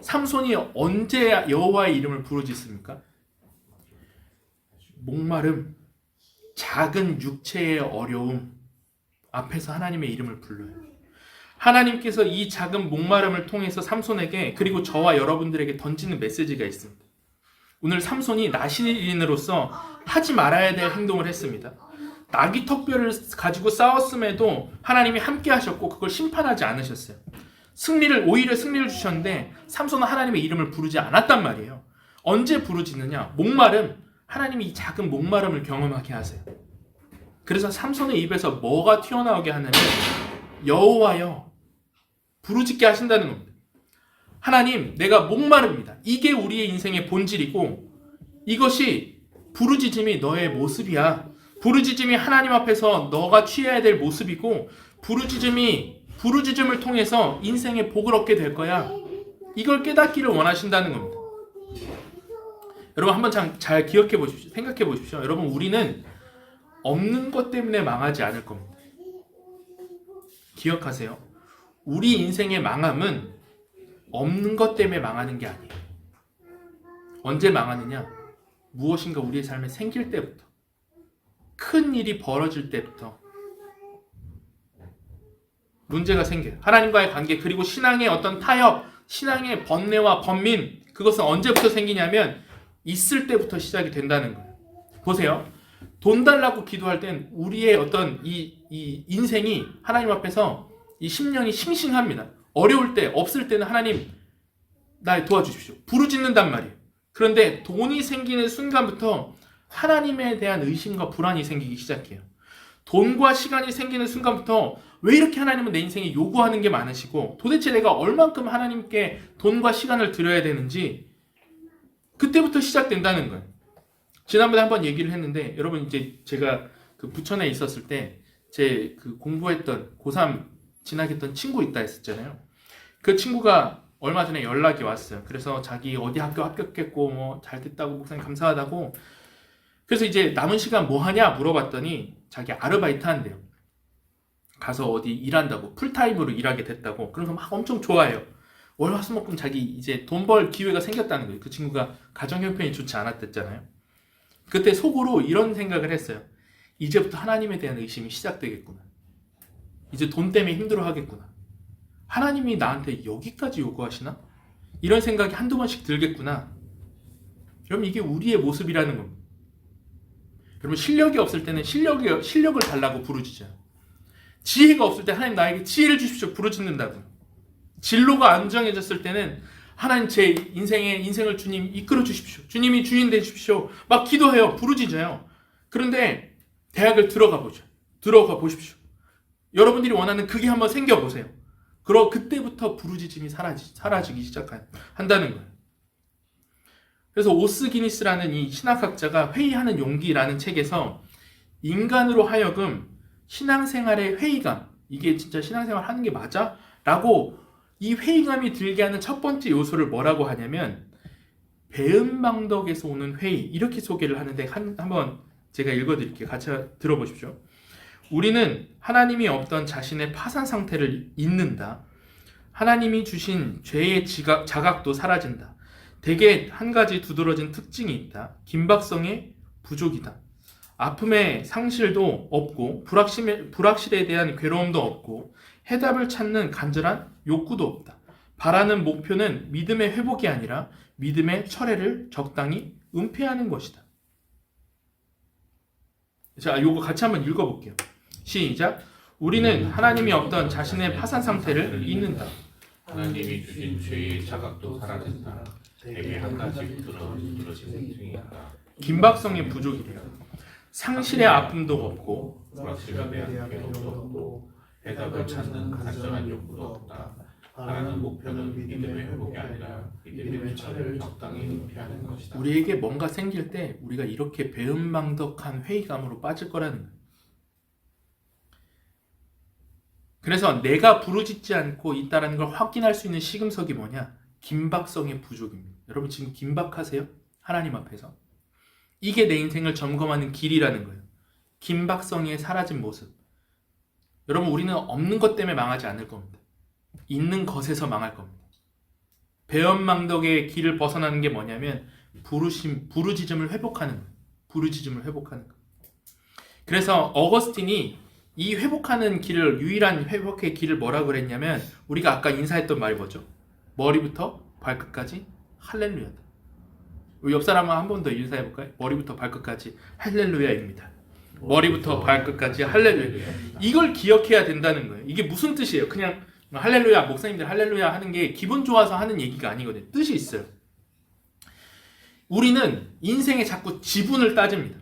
삼손이 언제 여호와의 이름을 부르짖습니까? 목마름, 작은 육체의 어려움 앞에서 하나님의 이름을 불러요. 하나님께서 이 작은 목마름을 통해서 삼손에게 그리고 저와 여러분들에게 던지는 메시지가 있습니다. 오늘 삼손이 나시린으로서 하지 말아야 될 행동을 했습니다. 나귀 턱뼈를 가지고 싸웠음에도 하나님이 함께 하셨고 그걸 심판하지 않으셨어요. 오히려 승리를 주셨는데 삼손은 하나님의 이름을 부르지 않았단 말이에요. 언제 부르짖느냐? 목마름. 하나님이 이 작은 목마름을 경험하게 하세요. 그래서 삼손의 입에서 뭐가 튀어나오게 하냐면 여호와여 부르짖게 하신다는 겁니다. 하나님, 내가 목마릅니다. 이게 우리의 인생의 본질이고 이것이 부르짖음이 너의 모습이야. 부르짖음이 하나님 앞에서 너가 취해야 될 모습이고 부르짖음을 통해서 인생의 복을 얻게 될 거야. 이걸 깨닫기를 원하신다는 겁니다. 여러분 한번 잘 기억해 보십시오. 생각해 보십시오. 여러분 우리는 없는 것 때문에 망하지 않을 겁니다. 기억하세요. 우리 인생의 망함은 없는 것 때문에 망하는 게 아니에요. 언제 망하느냐? 무엇인가 우리의 삶에 생길 때부터, 큰 일이 벌어질 때부터 문제가 생겨요. 하나님과의 관계, 그리고 신앙의 어떤 타협, 신앙의 번뇌와 번민, 그것은 언제부터 생기냐면 있을 때부터 시작이 된다는 거예요. 보세요. 돈 달라고 기도할 땐 우리의 어떤 이 인생이 하나님 앞에서 이 심령이 싱싱합니다. 어려울 때, 없을 때는 하나님 날 도와주십시오. 부르짖는단 말이에요. 그런데 돈이 생기는 순간부터 하나님에 대한 의심과 불안이 생기기 시작해요. 돈과 시간이 생기는 순간부터 왜 이렇게 하나님은 내 인생에 요구하는 게 많으시고 도대체 내가 얼만큼 하나님께 돈과 시간을 드려야 되는지 그때부터 시작된다는 거예요. 지난번에 한번 얘기를 했는데 여러분 이제 제가 그 부천에 있었을 때 제 그 공부했던 고3 진학했던 친구 있다 했었잖아요. 그 친구가 얼마 전에 연락이 왔어요. 그래서 자기 어디 학교 합격했고 뭐 잘 됐다고 목사님 감사하다고. 그래서 이제 남은 시간 뭐 하냐 물어봤더니 자기 아르바이트 한대요. 가서 어디 일한다고 풀타임으로 일하게 됐다고. 그래서 막 엄청 좋아해요. 월화수목금 자기 이제 돈 벌 기회가 생겼다는 거예요. 그 친구가 가정 형편이 좋지 않았댔잖아요. 그때 속으로 이런 생각을 했어요. 이제부터 하나님에 대한 의심이 시작되겠구나. 이제 돈 때문에 힘들어하겠구나. 하나님이 나한테 여기까지 요구하시나? 이런 생각이 한두 번씩 들겠구나. 여러분 이게 우리의 모습이라는 겁니다. 여러분 실력이 없을 때는 실력을 달라고 부르짖어요. 지혜가 없을 때 하나님 나에게 지혜를 주십시오 부르짖는다고. 진로가 안정해졌을 때는 하나님 제 인생을 주님 이끌어 주십시오. 주님이 주인 되십시오. 막 기도해요. 부르짖어요. 그런데 대학을 들어가 보십시오. 여러분들이 원하는 그게 한번 생겨보세요. 그때부터 부르짖음이 사라지기 시작한다는 거예요. 그래서 오스 기니스라는 이 신학학자가 회의하는 용기라는 책에서 인간으로 하여금 신앙생활의 회의감, 이게 진짜 신앙생활 하는 게 맞아? 라고 이 회의감이 들게 하는 첫 번째 요소를 뭐라고 하냐면 배은망덕에서 오는 회의, 이렇게 소개를 하는데 한번 제가 읽어드릴게요. 같이 들어보십시오. 우리는 하나님이 없던 자신의 파산 상태를 잊는다. 하나님이 주신 죄의 자각도 사라진다. 대개 한 가지 두드러진 특징이 있다. 긴박성의 부족이다. 아픔의 상실도 없고 불확실에 대한 괴로움도 없고 해답을 찾는 간절한 욕구도 없다. 바라는 목표는 믿음의 회복이 아니라 믿음의 철회를 적당히 은폐하는 것이다. 자, 요거 같이 한번 읽어볼게요. 시작. 우리는 하나님이 없던 자신의 파산 상태를 잊는다. 하나님이 주신 죄의 자각도 사라진다. 대개 한 가지 두드러진 특징이 있다. 긴박성의 부족이래요. 상실의 아픔도 없고 불확실에 대한 괴로움도 없고 해답을 찾는 간절한 욕구도 없다. 바라는 목표는 믿음의 회복이 아니라 믿음의 철회를 적당히 은폐하는 것이다. 우리에게 뭔가 생길 때 우리가 이렇게 배은망덕한 회의감으로 빠질 거라는 거예요. 그래서 내가 부르짖지 않고 있다는 걸 확인할 수 있는 시금석이 뭐냐? 긴박성의 부족입니다. 여러분 지금 긴박하세요? 하나님 앞에서. 이게 내 인생을 점검하는 길이라는 거예요. 긴박성의 사라진 모습. 여러분 우리는 없는 것 때문에 망하지 않을 겁니다. 있는 것에서 망할 겁니다. 배은망덕의 길을 벗어나는 게 뭐냐면 부르짖음을 회복하는 거예요. 부르짖음을 회복하는 거예요. 그래서 어거스틴이 이 회복하는 길을, 유일한 회복의 길을 뭐라고 그랬냐면 우리가 아까 인사했던 말이 뭐죠? 머리부터 발끝까지 할렐루야다. 옆 사람과 한 번 더 인사해 볼까요? 머리부터 발끝까지 할렐루야입니다. 머리부터 발끝까지 할렐루야. 이걸 기억해야 된다는 거예요. 이게 무슨 뜻이에요? 그냥 할렐루야, 목사님들 할렐루야 하는 게 기분 좋아서 하는 얘기가 아니거든요. 뜻이 있어요. 우리는 인생에 자꾸 지분을 따집니다.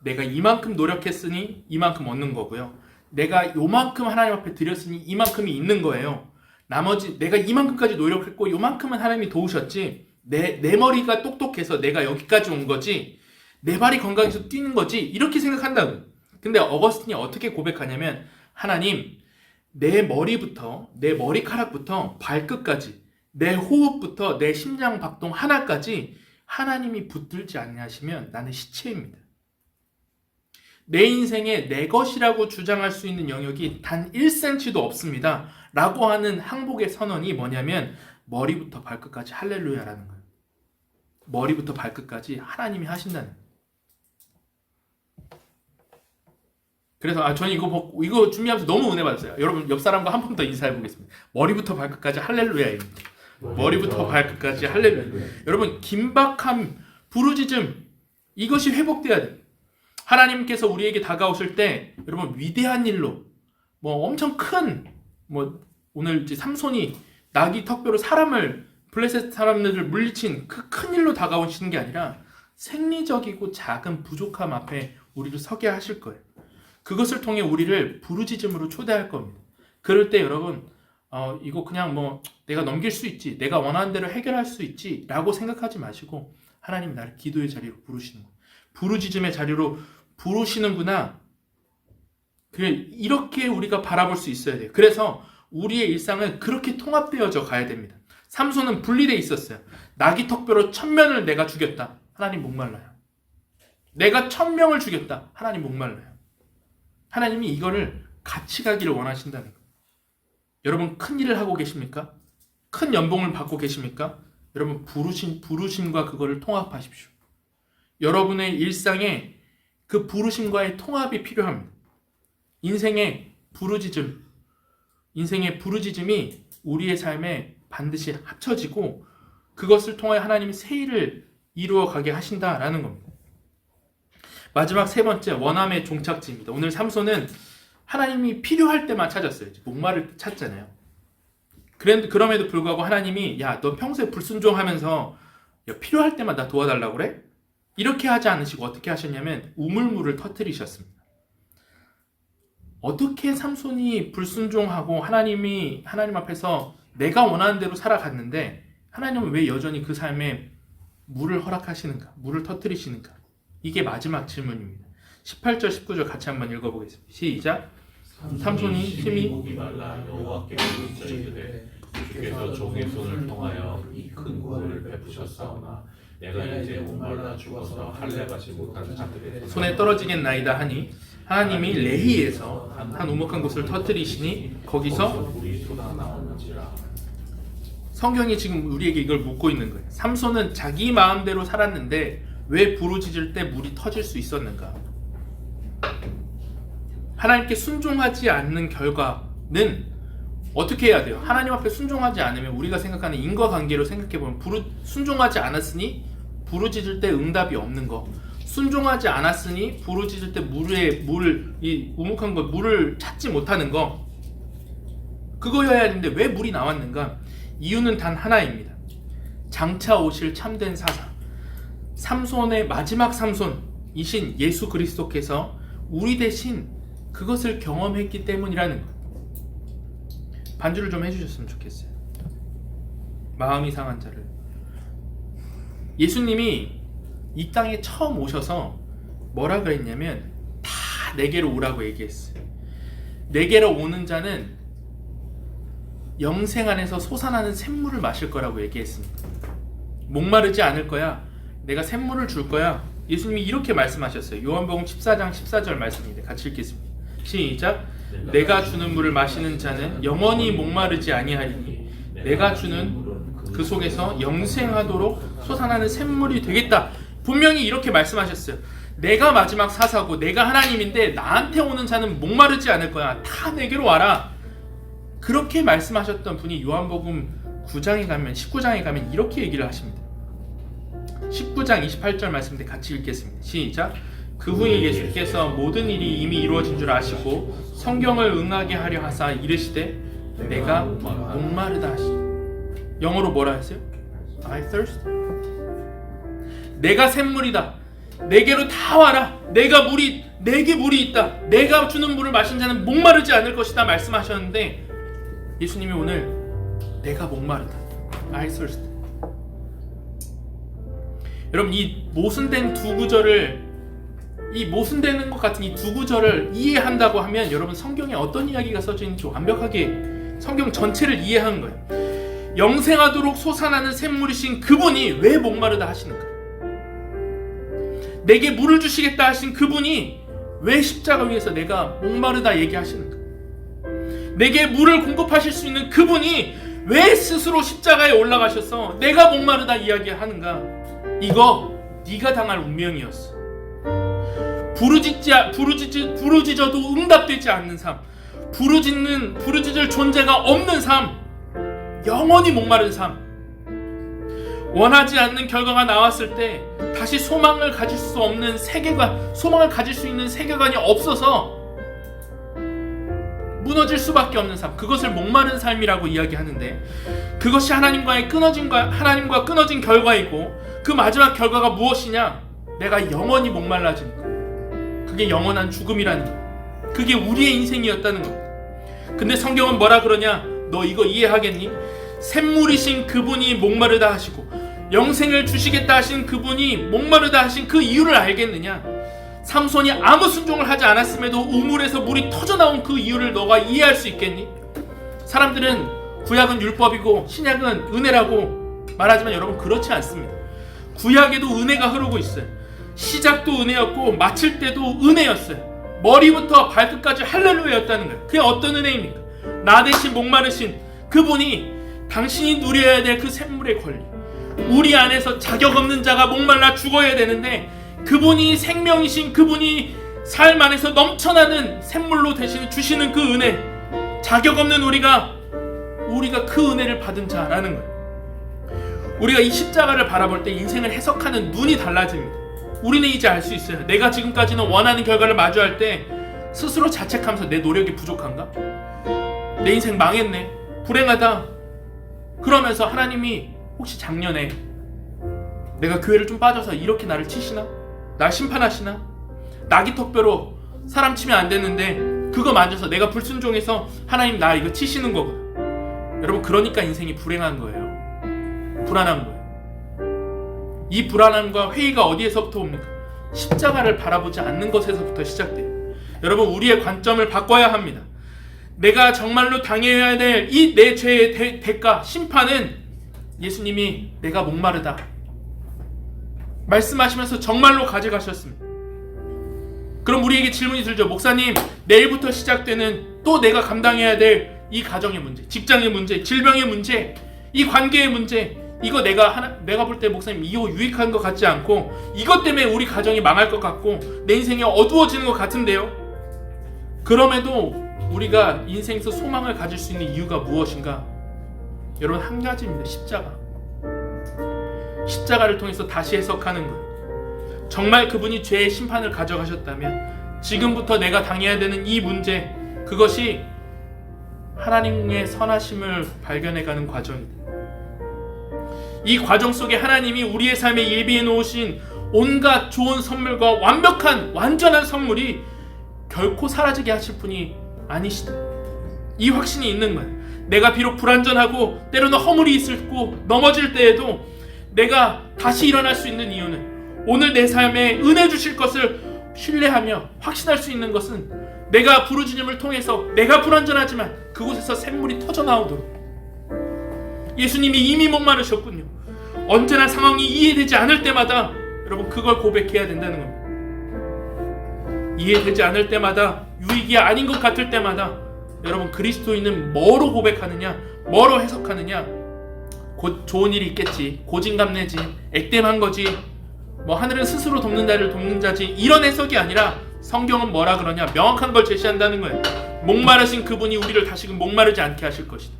내가 이만큼 노력했으니 이만큼 얻는 거고요. 내가 요만큼 하나님 앞에 드렸으니 이만큼이 있는 거예요. 나머지 내가 이만큼까지 노력했고 요만큼은 하나님이 도우셨지, 내 머리가 똑똑해서 내가 여기까지 온 거지, 내 발이 건강해서 뛰는 거지, 이렇게 생각한다고. 근데 어거스틴이 어떻게 고백하냐면, 하나님, 내 머리부터, 내 머리카락부터 발끝까지, 내 호흡부터 내 심장 박동 하나까지 하나님이 붙들지 않으시면 나는 시체입니다. 내 인생에 내 것이라고 주장할 수 있는 영역이 단 1cm도 없습니다. 라고 하는 항복의 선언이 뭐냐면 머리부터 발끝까지 할렐루야라는 거예요. 머리부터 발끝까지 하나님이 하신다는 거예요. 그래서 저는 이거 준비하면서 너무 은혜 받았어요. 여러분 옆 사람과 한 번 더 인사해 보겠습니다. 머리부터 발끝까지 할렐루야입니다. 머리부터 발끝까지 할렐루야. 여러분 긴박함, 부르짖음, 이것이 회복돼야 돼요. 하나님께서 우리에게 다가오실 때 여러분 위대한 일로, 엄청 큰, 오늘 이제 삼손이 나귀 턱뼈로 블레셋 사람들을 물리친 그 큰 일로 다가오시는 게 아니라 생리적이고 작은 부족함 앞에 우리를 서게 하실 거예요. 그것을 통해 우리를 부르짖음으로 초대할 겁니다. 그럴 때 여러분 이거 그냥 내가 넘길 수 있지, 내가 원하는 대로 해결할 수 있지 라고 생각하지 마시고, 하나님 나를 기도의 자리로 부르시는 거예요. 부르짖음의 자리로 부르시는구나. 이렇게 우리가 바라볼 수 있어야 돼요. 그래서 우리의 일상은 그렇게 통합되어져 가야 됩니다. 삼손은 분리되어 있었어요. 나귀 턱뼈로 1000명을 내가 죽였다. 하나님 목말라요. 내가 1000명을 죽였다. 하나님 목말라요. 하나님이 이거를 같이 가기를 원하신다는 거예요. 여러분 큰 일을 하고 계십니까? 큰 연봉을 받고 계십니까? 여러분 부르심과 그거를 통합하십시오. 여러분의 일상에 그 부르심과의 통합이 필요합니다. 인생의 부르짖음이 우리의 삶에 반드시 합쳐지고 그것을 통해 하나님이 새 일을 이루어가게 하신다라는 겁니다. 마지막 세 번째, 원함의 종착지입니다. 오늘 삼손은 하나님이 필요할 때만 찾았어요. 목마를 때 찾잖아요. 그럼에도 불구하고 하나님이 너 평소에 불순종하면서 필요할 때만 나 도와달라고 그래? 이렇게 하지 않으시고 어떻게 하셨냐면 우물물을 터뜨리셨습니다. 어떻게 삼손이 불순종하고 하나님 앞에서 내가 원하는 대로 살아갔는데 하나님은 왜 여전히 그 삶에 물을 허락하시는가? 물을 터뜨리시는가? 이게 마지막 질문입니다. 18절 19절 같이 한번 읽어보겠습니다. 시작. 삼손이 힘이 목이 말라 여호와께 부르짖으되 주께서 종의 손을 통하여 이 큰 구원을 베푸셨사오나 내가 이제 목말라 죽어서 할례받지 못한 자들의 손에 떨어지겠나이다 하니 하나님이 레히에서 한 우묵한 곳을 터뜨리시니 거기서 물이 쏟아나오는지라. 성경이 지금 우리에게 이걸 묻고 있는 거예요. 삼손은 자기 마음대로 살았는데 왜 부르짖을 때 물이 터질 수 있었는가? 하나님께 순종하지 않는 결과는 어떻게 해야 돼요? 하나님 앞에 순종하지 않으면 우리가 생각하는 인과관계로 생각해보면 순종하지 않았으니 부르짖을 때 응답이 없는 거, 순종하지 않았으니 부르짖을 때 이 우묵한 거 물을 찾지 못하는 거, 그거여야 하는데 왜 물이 나왔는가? 이유는 단 하나입니다. 장차 오실 참된 사사, 삼손의 마지막 삼손이신 예수 그리스도께서 우리 대신 그것을 경험했기 때문이라는 것. 반주를 좀 해주셨으면 좋겠어요. 마음이 상한 자를. 예수님이 이 땅에 처음 오셔서 뭐라 그랬냐면 다 내게로 오라고 얘기했어요. 내게로 오는 자는 영생 안에서 솟아나는 샘물을 마실 거라고 얘기했습니다. 목마르지 않을 거야. 내가 샘물을 줄 거야. 예수님이 이렇게 말씀하셨어요. 요한복음 14장 14절 말씀입니다. 같이 읽겠습니다. 시작. 내가 주는 물을 마시는 자는 영원히 목마르지 아니하리니 내가 주는 그 속에서 영생하도록 솟아나는 샘물이 되겠다. 분명히 이렇게 말씀하셨어요. 내가 마지막 사사고 내가 하나님인데 나한테 오는 자는 목마르지 않을 거야. 다 내게로 와라. 그렇게 말씀하셨던 분이 요한복음 9장에 가면 19장에 가면 이렇게 얘기를 하십니다. 19장 28절 말씀인데 같이 읽겠습니다. 시작. 그 후에 예수께서 모든 일이 이미 이루어진 줄 아시고 성경을 응하게 하려 하사 이르시되 내가 목마르다 하시니. 영어로 뭐라 했어요? I thirst. 내가 샘물이다. 내게로 다 와라. 내게 물이 있다. 내가 주는 물을 마신 자는 목마르지 않을 것이다 말씀하셨는데 예수님이 오늘 내가 목마르다. I thirst. 여러분 이 모순된 두 구절을 이 모순되는 것 같은 이 두 구절을 이해한다고 하면 여러분 성경에 어떤 이야기가 써져 있는지 완벽하게 성경 전체를 이해하는 거예요. 영생하도록 솟아나는 샘물이신 그분이 왜 목마르다 하시는가? 내게 물을 주시겠다 하신 그분이 왜 십자가 위에서 내가 목마르다 얘기하시는가? 내게 물을 공급하실 수 있는 그분이 왜 스스로 십자가에 올라가셔서 내가 목마르다 이야기하는가? 이거 네가 당할 운명이었어. 부르짖어도 응답되지 않는 삶, 부르짖을 존재가 없는 삶, 영원히 목마른 삶. 원하지 않는 결과가 나왔을 때 다시 소망을 가질 수 없는 세계관, 소망을 가질 수 있는 세계관이 없어서 무너질 수밖에 없는 삶, 그것을 목마른 삶이라고 이야기하는데 그것이 하나님과 끊어진 결과이고 그 마지막 결과가 무엇이냐? 내가 영원히 목말라지는 것. 그게 영원한 죽음이라는 것. 그게 우리의 인생이었다는 것. 근데 성경은 뭐라 그러냐? 너 이거 이해하겠니? 샘물이신 그분이 목마르다 하시고 영생을 주시겠다 하신 그분이 목마르다 하신 그 이유를 알겠느냐? 삼손이 아무 순종을 하지 않았음에도 우물에서 물이 터져나온 그 이유를 너가 이해할 수 있겠니? 사람들은 구약은 율법이고 신약은 은혜라고 말하지만 여러분 그렇지 않습니다. 구약에도 은혜가 흐르고 있어요. 시작도 은혜였고 마칠 때도 은혜였어요. 머리부터 발끝까지 할렐루야였다는 거예요. 그게 어떤 은혜입니까? 나 대신 목마르신 그분이 당신이 누려야 될 그 샘물의 권리, 우리 안에서 자격 없는 자가 목말라 죽어야 되는데 그분이 생명이신 그분이 삶 안에서 넘쳐나는 샘물로 대신 주시는 그 은혜, 자격 없는 우리가 그 은혜를 받은 자라는 거예요. 우리가 이 십자가를 바라볼 때 인생을 해석하는 눈이 달라집니다. 우리는 이제 알 수 있어요. 내가 지금까지는 원하는 결과를 마주할 때 스스로 자책하면서 내 노력이 부족한가? 내 인생 망했네. 불행하다. 그러면서 하나님이 혹시 작년에 내가 교회를 좀 빠져서 이렇게 나를 치시나? 날 심판하시나? 낙이 턱뼈로 사람 치면 안 되는데 그거 만져서 내가 불순종해서 하나님 나 이거 치시는 거구나. 여러분 그러니까 인생이 불행한 거예요. 불안한 거예요. 이 불안함과 회의가 어디에서부터 옵니까? 십자가를 바라보지 않는 것에서부터 시작돼요. 여러분 우리의 관점을 바꿔야 합니다. 내가 정말로 당해야 될 이 내 죄의 대가, 심판은 예수님이 내가 목마르다 말씀하시면서 정말로 가져가셨습니다. 그럼 우리에게 질문이 들죠. 목사님, 내일부터 시작되는 또 내가 감당해야 될 이 가정의 문제, 직장의 문제, 질병의 문제, 이 관계의 문제, 이거 내가 볼 때 목사님 이거 유익한 것 같지 않고 이것 때문에 우리 가정이 망할 것 같고 내 인생이 어두워지는 것 같은데요. 그럼에도 우리가 인생에서 소망을 가질 수 있는 이유가 무엇인가? 여러분 한 가지입니다. 십자가를 통해서 다시 해석하는 거예요. 정말 그분이 죄의 심판을 가져가셨다면 지금부터 내가 당해야 되는 이 문제, 그것이 하나님의 선하심을 발견해가는 과정입니다. 이 과정 속에 하나님이 우리의 삶에 예비해 놓으신 온갖 좋은 선물과 완전한 선물이 결코 사라지게 하실 분이 아니시다. 이 확신이 있는 거예요. 내가 비록 불완전하고 때로는 허물이 있고 넘어질 때에도 내가 다시 일어날 수 있는 이유는 오늘 내 삶에 은혜 주실 것을 신뢰하며 확신할 수 있는 것은 내가 부르짖음을 통해서 내가 불완전하지만 그곳에서 샘물이 터져나오도록 예수님이 이미 목마르셨군요. 언제나 상황이 이해되지 않을 때마다 여러분 그걸 고백해야 된다는 겁니다. 이해되지 않을 때마다, 유익이 아닌 것 같을 때마다 여러분 그리스도인은 뭐로 고백하느냐, 뭐로 해석하느냐, 곧 좋은 일이 있겠지, 고진감래지, 액땜한 거지, 뭐 하늘은 스스로 돕는 자를 돕는 자지, 이런 해석이 아니라 성경은 뭐라 그러냐, 명확한 걸 제시한다는 거예요. 목마르신 그분이 우리를 다시금 목마르지 않게 하실 것이다.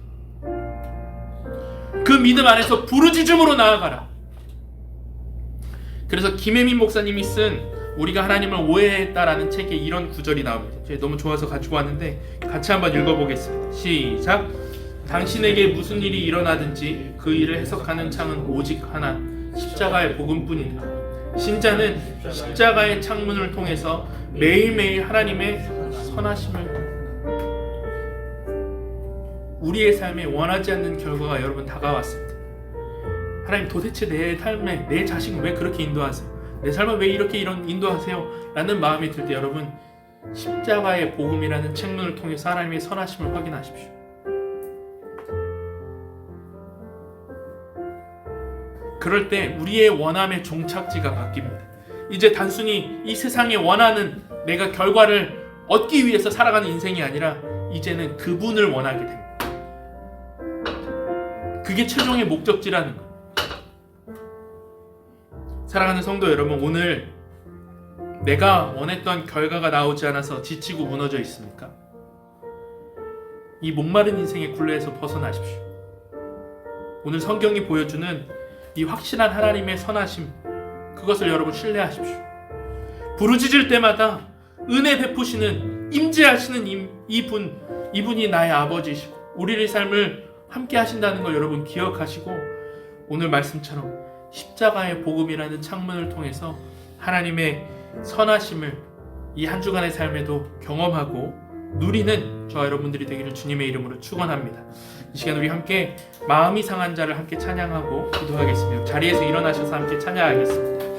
그 믿음 안에서 부르짖음으로 나아가라. 그래서 김혜민 목사님이 쓴 우리가 하나님을 오해했다라는 책에 이런 구절이 나옵니다. 제가 너무 좋아서 가지고 왔는데 같이 한번 읽어보겠습니다. 시작. 당신에게 무슨 일이 일어나든지 그 일을 해석하는 창은 오직 하나, 십자가의 복음뿐이다. 신자는 십자가의 창문을 통해서 매일매일 하나님의 선하심을 우리의 삶에 원하지 않는 결과가 여러분 다가왔을 때 하나님 도대체 내 삶에 내 자식을 왜 그렇게 인도하세요? 내 삶을 왜 이렇게 인도하세요? 라는 마음이 들 때 여러분 십자가의 복음이라는 책문을 통해서 하나님의 선하심을 확인하십시오. 그럴 때 우리의 원함의 종착지가 바뀝니다. 이제 단순히 이 세상에 원하는 내가 결과를 얻기 위해서 살아가는 인생이 아니라 이제는 그분을 원하게 됩니다. 그게 최종의 목적지라는 거예요. 사랑하는 성도 여러분, 오늘 내가 원했던 결과가 나오지 않아서 지치고 무너져 있습니까? 이 목마른 인생의 굴레에서 벗어나십시오. 오늘 성경이 보여주는 이 확실한 하나님의 선하심, 그것을 여러분 신뢰하십시오. 부르짖을 때마다 은혜 베푸시는 임재하시는 이분이 나의 아버지시고 우리의 삶을 함께 하신다는 걸 여러분 기억하시고 오늘 말씀처럼 십자가의 복음이라는 창문을 통해서 하나님의 선하심을 이 한 주간의 삶에도 경험하고 누리는 저와 여러분들이 되기를 주님의 이름으로 축원합니다. 이 시간 우리 함께 마음이 상한 자를 함께 찬양하고 기도하겠습니다. 자리에서 일어나셔서 함께 찬양하겠습니다.